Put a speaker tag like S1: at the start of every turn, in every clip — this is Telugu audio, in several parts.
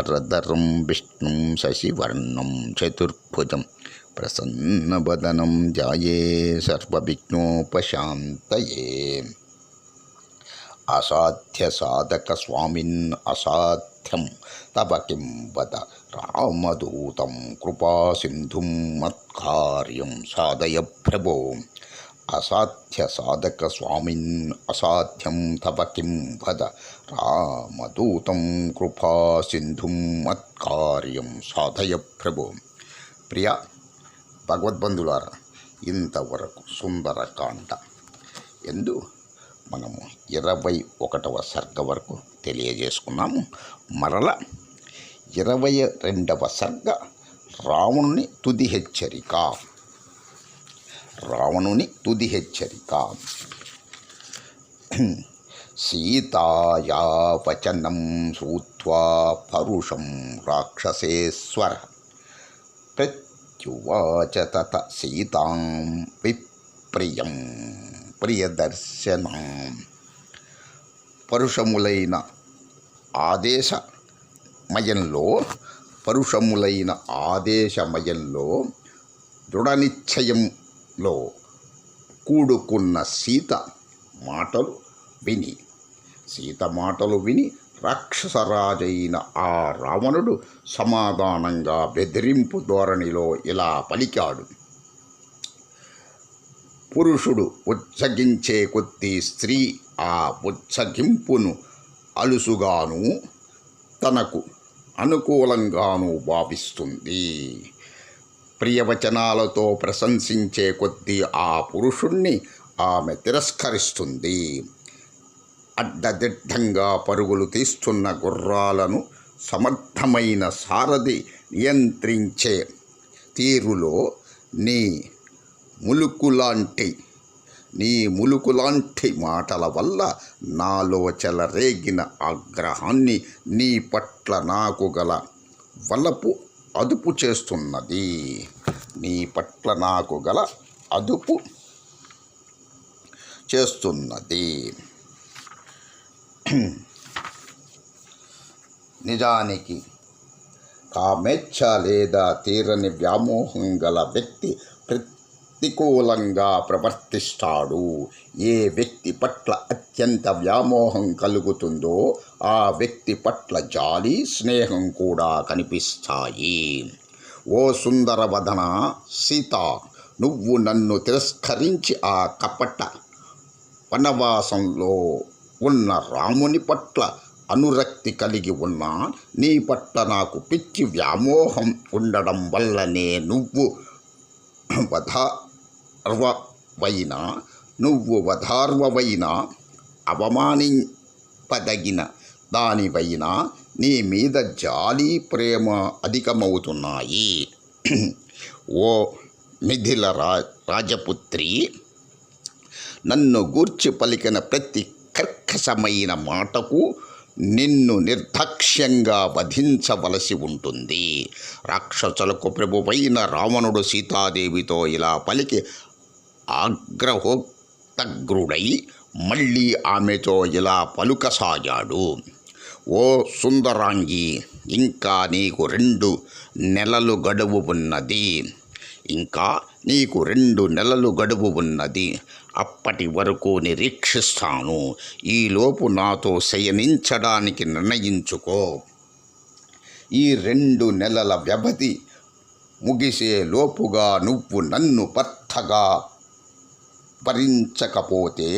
S1: శుక్లాంబరధరం విష్ణుం శశివర్ణం చతుర్భుజం ప్రసన్నవదనం ధ్యాయే సర్వవిఘ్నోపశాంతయే. అసాధ్య సాధక స్వామిన్ అసాధ్యం తవ కిం వద రామదూతం కృపాసింధుం మత్కార్యం సాధయ ప్రభో. అసాధ్య సాధక స్వామిన్ అసాధ్యం తవ కిం వద రామదూతం కృపాసింధుం మత్కార్యం సాధయ ప్రభో. ప్రియ భగవద్బంధులారా, ఇంతవరకు సుందరకాండ ఎందు మనము 21వ సర్గ వరకు తెలియజేసుకున్నాము. మరల 22వ సర్గ రావణుని తుది హెచ్చరిక. సీతాయా వచనం శ్రుత్వా పరుషం రాక్షసేశ్వర ప్రత్యువాచ తత సీతాం విప్రియం ప్రియదర్శనం. పరుషములైన ఆదేశమయంలో దృఢనిశ్చయంలో కూడుకున్న సీత మాటలు విని రాక్షసరాజైన ఆ రావణుడు సమాధానంగా బెదిరింపు ధోరణిలో ఇలా పలికాడు. పురుషుడు ఉత్సగించే కొద్దీ స్త్రీ ఆ ఉత్సగింపును అలుసుగాను తనకు అనుకూలంగాను భావిస్తుంది. ప్రియవచనాలతో ప్రశంసించే కొద్దీ ఆ పురుషుణ్ణి ఆమె తిరస్కరిస్తుంది. అడ్డదిడ్డంగా పరుగులు తీస్తున్న గుర్రాలను సమర్థమైన సారథి నియంత్రించే తీరులో నీ ములుకులాంటి మాటల వల్ల నాలో చెలరేగిన ఆగ్రహాన్ని నీ పట్ల నాకు గల వలపు అదుపు చేస్తున్నది. నిజానికి కామేచ్ఛ లేదా తీరని వ్యామోహం గల వ్యక్తి ప్రతికూలంగా ప్రవర్తిస్తాడు. ఏ వ్యక్తి పట్ల అత్యంత వ్యామోహం కలుగుతుందో ఆ వ్యక్తి పట్ల జాలి, స్నేహం కూడా కనిపిస్తాయి. ఓ సుందరవదన సీత, నువ్వు నన్ను తిరస్కరించి ఆ కపట వనవాసంలో ఉన్న రాముని పట్ల అనురక్తి కలిగి ఉన్నా నీ పట్ల నాకు పిచ్చి వ్యామోహం ఉండడం వల్లనే నువ్వు వధార్వవైన అవమానింపదగిన దానివైనా నీ మీద జాలి, ప్రేమ అధికమవుతున్నాయి. ఓ మిథిల రాజపుత్రి, నన్ను గూర్చి పలికిన ప్రతి కర్కశమైన మాటకు నిన్ను నిర్దాక్ష్యంగా వధించవలసి ఉంటుంది. రాక్షసులకు ప్రభువైన రావణుడు సీతాదేవితో ఇలా పలికి ఆగ్రహోత్తగ్రుడై మళ్ళీ ఆమెతో ఇలా పలుకసాగాడు. ఓ సుందరాంగి, ఇంకా నీకు 2 నెలలు గడువు ఉన్నది. అప్పటి వరకు నిరీక్షిస్తాను. ఈలోపు నాతో శయనించడానికి నిర్ణయించుకో. ఈ 2 నెలల వ్యవధి ముగిసే లోపుగా నువ్వు నన్ను భర్తగా వరించకపోతే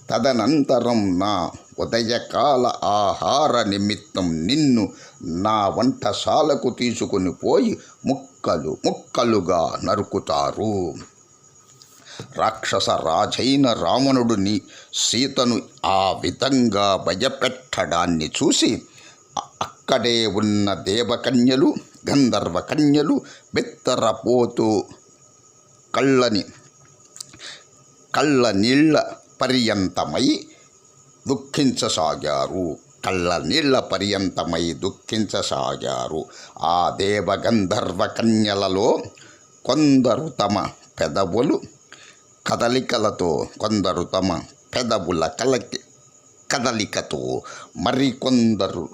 S1: తదనంతరం నా ఉదయకాల ఆహార నిమిత్తం నిన్ను నా వంటశాలకు తీసుకుని పోయి ముక్కలుగా నరుకుతారు. రాక్షస రాజైన రావణుడు సీతను ఆ విధంగా భయపెట్టడాన్ని చూసి అక్కడే ఉన్న దేవకన్యలు, గంధర్వకన్యలు బెత్తరపోతూ కళ్ళ నీళ్ల పర్యంతమై దుఃఖించసాగారు. ఆ దేవగంధర్వ కన్యలలో కొందరు తమ పెదవుల కదలికతో, మరికొందరు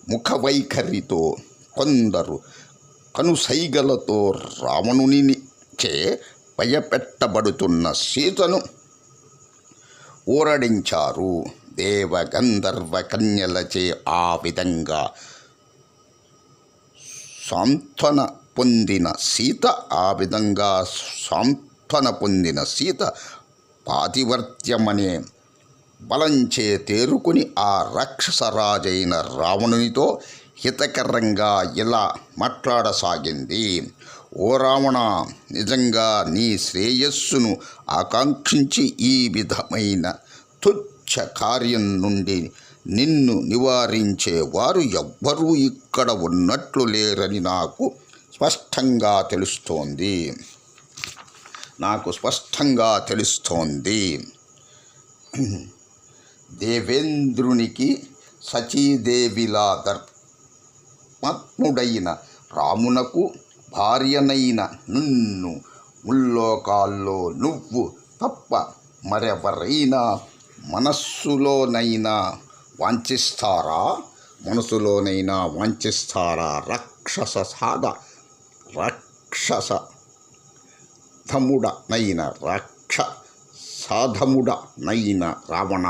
S1: ముఖ వైఖరితో కొందరు కనుసైగలతో రావణుని చే భయపెట్టబడుతున్న సీతను ఊరడించారు. దేవగంధర్వ కన్యలచే ఆ విధంగా సాంత్వన పొందిన సీత పాతివర్త్యమనే బలంచే తేరుకుని ఆ రాక్షసరాజైన రావణునితో హితకరంగా ఇలా మాట్లాడసాగింది. ఓ రావణ, నిజంగా నీ శ్రేయస్సును ఆకాంక్షించి ఈ విధమైన తుచ్చ కార్యం నుండి నిన్ను నివారించేవారు ఎవ్వరూ ఇక్కడ ఉన్నట్లు లేరని నాకు స్పష్టంగా తెలుస్తోంది. దేవేంద్రునికి సచీదేవిలా ధర్మాత్ముడైన రామునకు భార్యనైన నిన్ను ముల్లోకాల్లో నువ్వు తప్ప మరెవరైనా మనస్సులోనైనా వాంఛిస్తారా? రాక్షసాధముడనైన రావణ,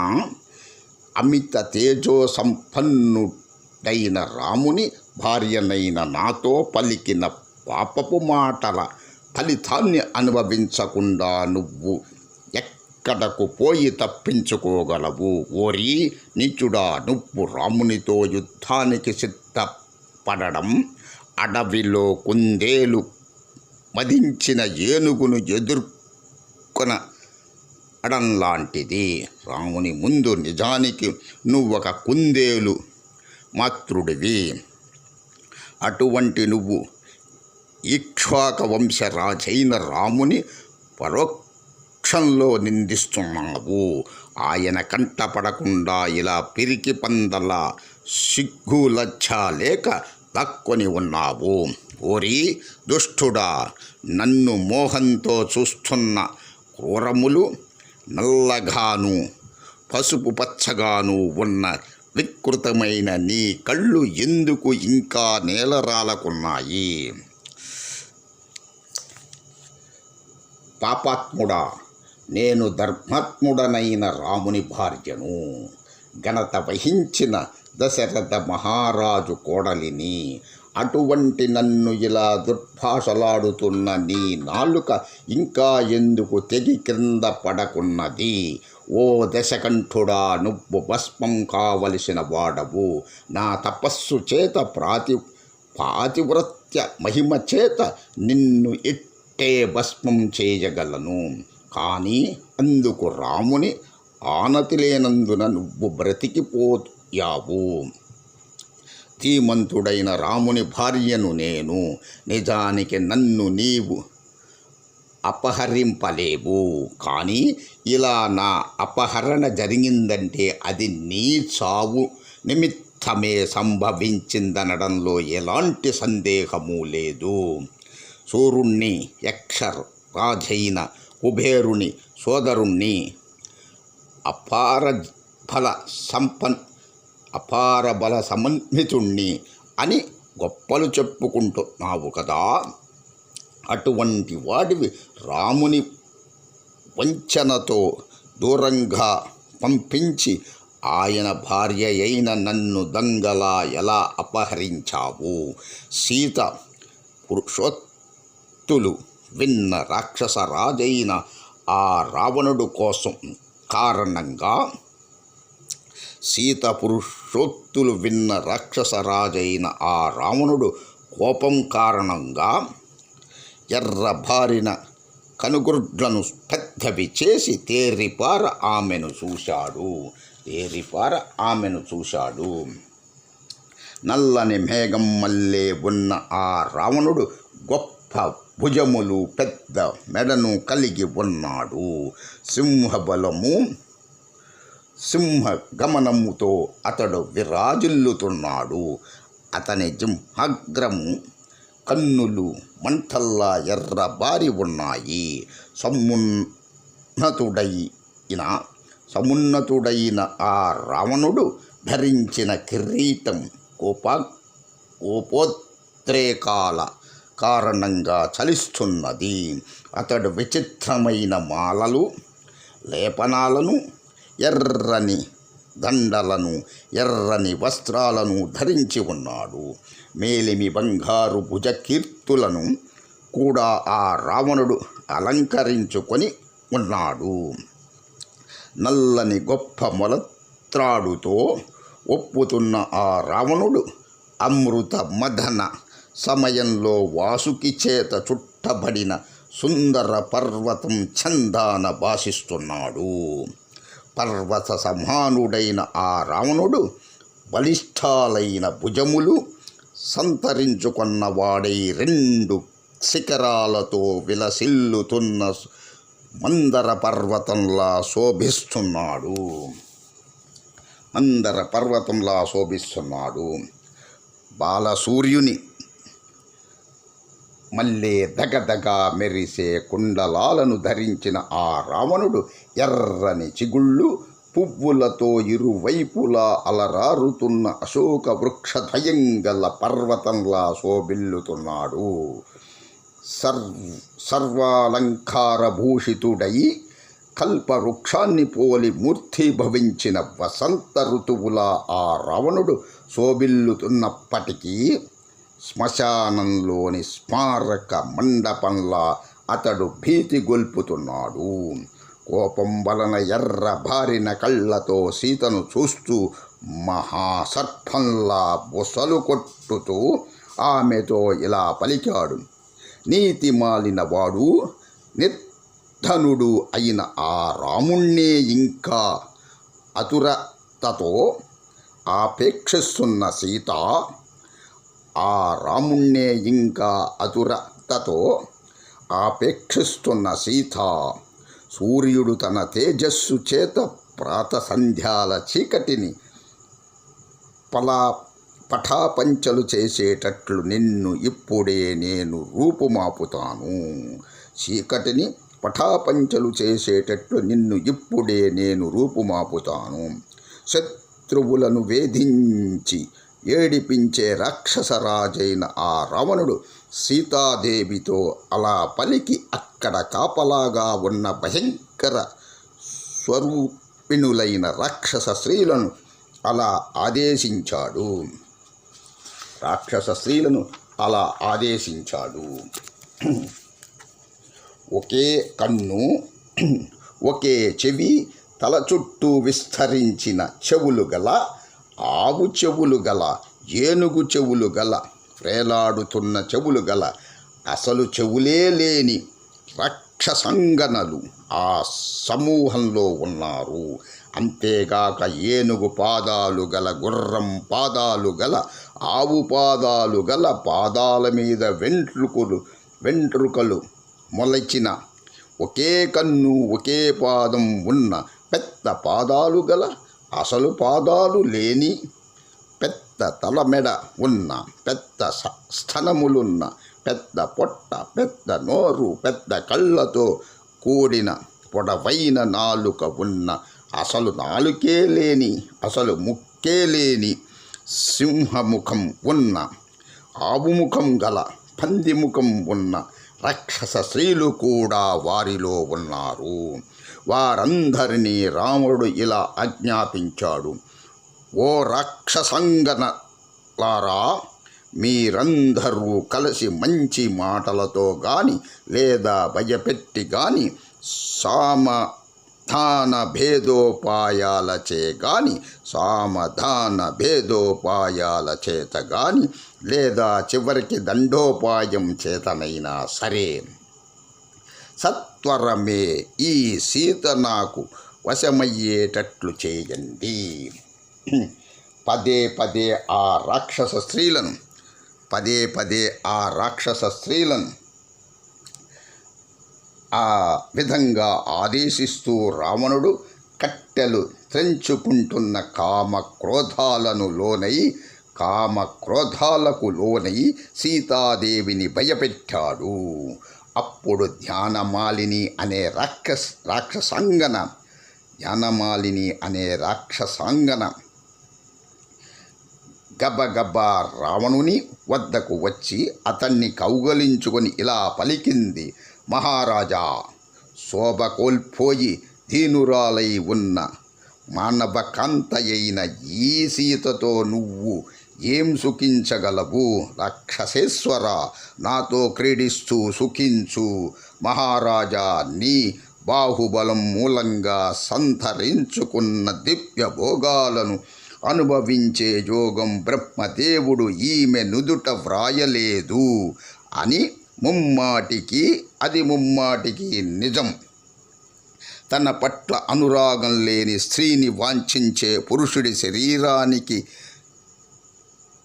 S1: అమిత తేజో సంపన్నుడైన రాముని భార్యనైన నాతో పలికిన పాపపు మాటల ఫలితాన్ని అనుభవించకుండా నువ్వు ఎక్కడకు పోయి తప్పించుకోగలవు? ఓరి నీచుడా, నువ్వు రామునితో యుద్ధానికి సిద్ధపడడం అడవిలో కుందేలు మదించిన ఏనుగును ఎదుర్కొనడం లాంటిది. రాముని ముందు నిజానికి నువ్వొక కుందేలు మాతృడివి. అటువంటి నువ్వు ఇక్ష్వాక వంశరాజైన రాముని పరోక్షంలో నిందిస్తున్నావు. ఆయన కంటపడకుండా ఇలా పిరికి పందల సిగ్గులజ్జ లేక తక్కుని ఉన్నావు. ఓరి దుష్టుడా, నన్ను మోహంతో చూస్తున్న క్రూరములు నల్లగాను పసుపు పచ్చగాను ఉన్న వికృతమైన నీ కళ్ళు ఎందుకు ఇంకా నేలరాలకున్నాయి? పాపాత్ముడా, నేను ధర్మాత్ముడనైన రాముని భార్యను, ఘనత వహించిన దశరథ మహారాజు కోడలిని. అటువంటి నన్ను ఇలా దుర్భాషలాడుతున్న నీ నాలుక ఇంకా ఎందుకు తెగి క్రింద పడకున్నది? ఓ దశకంఠుడా, నువ్వు భస్మం కావలసిన వాడవు. నా తపస్సు చేత పాతివ్రత్య మహిమ చేత నిన్ను ఇట్టే భస్మం చేయగలను. కానీ అందుకు రాముని ఆనతి లేనందున నువ్వు బ్రతికిపోయావు. ధీమంతుడైన రాముని భార్యను నేను. నిజానికి నన్ను నీవు అపహరింపలేవు. కానీ ఇలా నా అపహరణ జరిగిందంటే అది నీ చావు నిమిత్తమే సంభవించిందనడంలో ఎలాంటి సందేహము లేదు. సూర్యుణ్ణి, యక్షరాజైన కుబేరుని సోదరుణ్ణి, అపార బల సమన్వితుణ్ణి అని గొప్పలు చెప్పుకుంటున్నావు కదా. అటువంటి వాడివి రాముని వంచనతో దూరంగా పంపించి ఆయన భార్య అయిన నన్ను దొంగలా ఎలా అపహరించావు? సీత పురుషోత్తులు విన్న రాక్షసరాజైన ఆ రావణుడు కోసం కారణంగా సీత పురుషోత్తులు విన్న రాక్షసరాజైన ఆ రావణుడు కోపం కారణంగా ఎర్రబారిన కనుగుడ్లను పెద్దవి చేసి తేరిపార ఆమెను చూశాడు. నల్లని మేఘం మల్లే ఉన్న ఆ రావణుడు గొప్ప భుజములు, పెద్ద మెడను కలిగి ఉన్నాడు. సింహ గమనముతో అతడు విరాజిల్లుతున్నాడు. అతని జింహాగ్రము కన్నులు మంటల్లా ఎర్రబారి ఉన్నాయి. సమున్నతుడైన ఆ రావణుడు ధరించిన కిరీటం కోప కోపోద్రేకాల కారణంగా చలిస్తున్నది. అతడు విచిత్రమైన మాలలు, లేపనాలను, ఎర్రని దండలను, ఎర్రని వస్త్రాలను ధరించి ఉన్నాడు. మేలిమి బంగారు భుజకీర్తులను కూడా ఆ రావణుడు అలంకరించుకొని ఉన్నాడు. నల్లని గొప్ప మొలత్రాడుతో ఒప్పుతున్న ఆ రావణుడు అమృత మదన సమయంలో వాసుకి చేత చుట్టబడిన సుందర పర్వతం చందాన భాషిస్తున్నాడు. పర్వత సమానుడైన ఆ రావణుడు బలిష్టాలైన భుజములు సంతరించుకున్న వాడై 2 శిఖరాలతో విలసిల్లుతున్న మందర పర్వతంలా శోభిస్తున్నాడు. బాలసూర్యుని మళ్ళీ దగదగా మెరిసే కుండలాలను ధరించిన ఆ రావణుడు ఎర్రని చిగుళ్ళు పువ్వులతో ఇరువైపులా అలరారుతున్న అశోక వృక్షద్వయంగల పర్వతంలా శోభిల్లుతున్నాడు. సర్వాలంకారభూషితుడై కల్పవృక్షాన్ని పోలి మూర్తిభవించిన వసంత ఋతువులా ఆ రావణుడు శోభిల్లుతున్నప్పటికీ శ్మశానంలోని స్మారక మండపంలా అతడు భీతి గొల్పుతున్నాడు. కోపం వలన ఎర్రబారిన కళ్ళతో సీతను చూస్తూ మహాసర్పంలా బుసలు కొట్టుతూ ఆమెతో ఇలా పలికాడు. నీతిమాలిన వాడు, నిర్ధనుడు అయిన ఆ రాముణ్ణే ఇంకా ఆతురతతో ఆపేక్షిస్తున్న సీత, సూర్యుడు తన తేజస్సు చేత ప్రాతసంధ్యాల చీకటిని పటాపంచలు చేసేటట్లు నిన్ను ఇప్పుడే నేను రూపుమాపుతాను. శత్రువులను వేధించి ఏడిపించే రాక్షసరాజైన ఆ రావణుడు సీతాదేవితో అలా పలికి అక్కడ కాపలాగా ఉన్న భయంకర స్వరూపిణులైన రాక్షస స్త్రీలను అలా ఆదేశించాడు. ఒకే కన్ను, ఒకే చెవి, తల చుట్టూ విస్తరించిన చెవులు గల, ఆవు చెవులు గల, ఏనుగు చెవులు గల, వేలాడుతున్న చెవులు గల, అసలు చెవులే లేని రాక్షసంగనలు ఆ సమూహంలో ఉన్నారు. అంతేగాక ఏనుగు పాదాలు గల, గుర్రం పాదాలు గల, ఆవు పాదాలు గల, పాదాల మీద వెంట్రుకలు మొలచిన, ఒకే కన్ను ఒకే పాదం ఉన్న, పెద్ద పాదాలు గల, అసలు పాదాలు లేని, పెద్ద తలమెడ ఉన్న, పెద్ద స్థనములున్న, పెద్ద పొట్ట, పెద్ద నోరు, పెద్ద కళ్ళతో కూడిన పొడవైన నాలుక ఉన్న, అసలు నాలుకే లేని, అసలు ముక్కే లేని, సింహముఖం ఉన్న, ఆవుముఖం గల, పందిముఖం ఉన్న రాక్షస స్త్రీలు కూడా వారిలో ఉన్నారు. వారందరినీ రాముడు ఇలా ఆజ్ఞాపించాడు. ఓ రాక్షసంగనలారా, మీరందరూ కలిసి మంచి మాటలతో గాని లేదా భయపెట్టి గాని సామధాన భేదోపాయాల చేత గాని లేదా చివరికి దండోపాయం చేతనైనా సరే సత్వరమే ఈ సీత నాకు వశమయ్యేటట్లు చేయండి. పదే పదే ఆ రాక్షస స్త్రీలను ఆ విధంగా ఆదేశిస్తూ రావణుడు కట్టెలు త్రెంచుకుంటున్న కామక్రోధాలకు లోనై సీతాదేవిని భయపెట్టాడు. అప్పుడు ధ్యానమాలిని అనే రాక్షసాంగన గబగబా రావణుని వద్దకు వచ్చి అతన్ని కౌగలించుకొని ఇలా పలికింది. మహారాజా, శోభ కోల్పోయి దీనురాలై ఉన్న మానవకాంత అయిన ఈ సీతతో నువ్వు ఏం సుఖించగలవు? రాక్షసేశ్వర, నాతో క్రీడిస్తూ సుఖించు. మహారాజా, నీ బాహుబలం మూలంగా సంతరించుకున్న దివ్య భోగాలను అనుభవించే యోగం బ్రహ్మదేవుడు ఈమె నుదుట వ్రాయలేదు అని ముమ్మాటికి నిజం. తన పట్ల అనురాగం లేని స్త్రీని వాంఛించే పురుషుడి శరీరానికి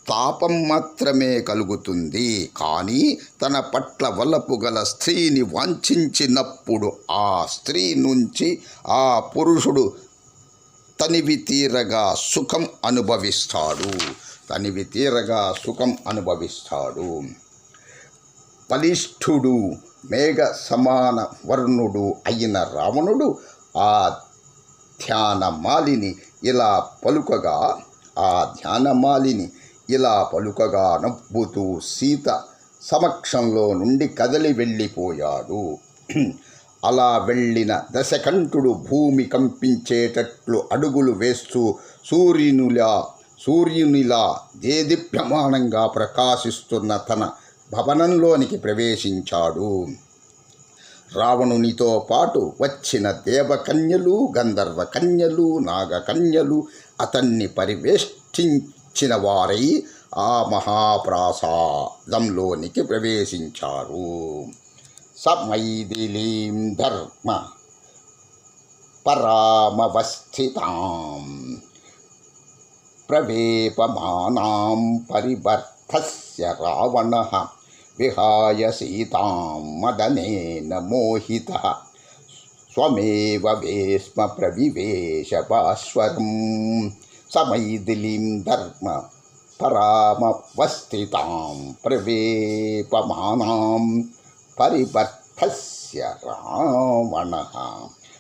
S1: తాపం మాత్రమే కలుగుతుంది. కానీ తన పట్ల వలపు గల స్త్రీని వాంఛించినప్పుడు ఆ స్త్రీ నుంచి ఆ పురుషుడు తనివి తీరగా సుఖం అనుభవిస్తాడు. బలిష్ఠుడు, మేఘ సమాన వర్ణుడు అయిన రావణుడు ఆ ధ్యానమాలిని ఇలా పలుకగా నవ్వుతూ సీత సమక్షంలో నుండి కదలి వెళ్ళిపోయాడు. అలా వెళ్ళిన దశకంఠుడు భూమి కంపించేటట్లు అడుగులు వేస్తూ సూర్యునిలా దేదీప్యమానంగా ప్రకాశిస్తున్న తన భవనంలోనికి ప్రవేశించాడు. రావణునితో పాటు వచ్చిన దేవకన్యలు, గంధర్వ కన్యలు, నాగకన్యలు అతన్ని పరివేష్టించిన వారై ఆ మహాప్రాసాదంలోనికి ప్రవేశించారు. సమైథిలీం ధర్మ పరామవస్థితాం ప్రవేపమానాం పరివర్ధస్య రావణః విహాయ సీతాం మదనేన మోహితః స్వమేవ వేస్మ ప్రవివేశ భాస్వరం. సమైథిలీం ధర్మ పరామవస్థితాం ప్రవేపమానాం పరివర్ధస్య రావణః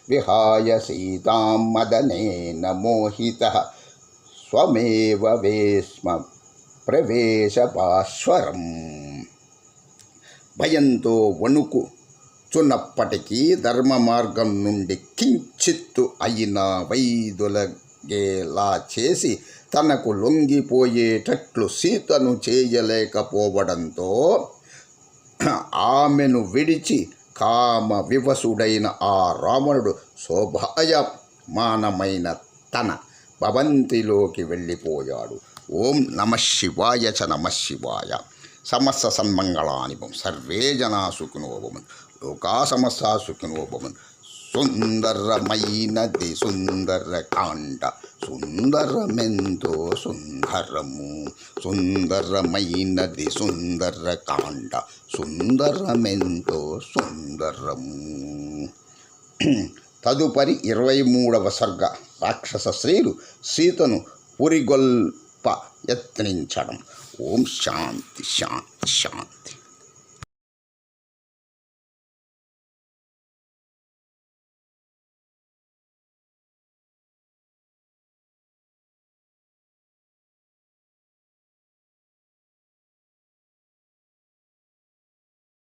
S1: విహాయ సీతాం మదనేన మోహితః స్వమేవ వేస్మ ప్రవేశ భాస్వరం. భయంతో వణుకుచున్నప్పటికీ ధర్మ మార్గం నుండి కించిత్తు అయినా వైదొలగేలా చేసి తనకు లొంగిపోయేటట్లు సీతను చేయలేకపోవడంతో ఆమెను విడిచి కామ వివసుడైన ఆ రావణుడు శోభాయమానమైన తన భవంతిలోకి వెళ్ళిపోయాడు. ఓం నమః శివాయ చ నమః శివాయ. సమస్త సన్మంగళాని భవంతు. సర్వే జనా సుఖినో భవంతు. లోకా సమస్తా సుఖినో భవంతు. సుందరమైనది సుందరకాండ, సుందరమెంతో సుందరము. సుందరమైనది సుందరకాండ, సుందరమెంతో సుందరము. తదుపరి 23వ సర్గ. రాక్షస స్త్రీలు సీతను పురిగొల్ప యత్నించడం. ఓం శాంతి శాంతి శాంతి.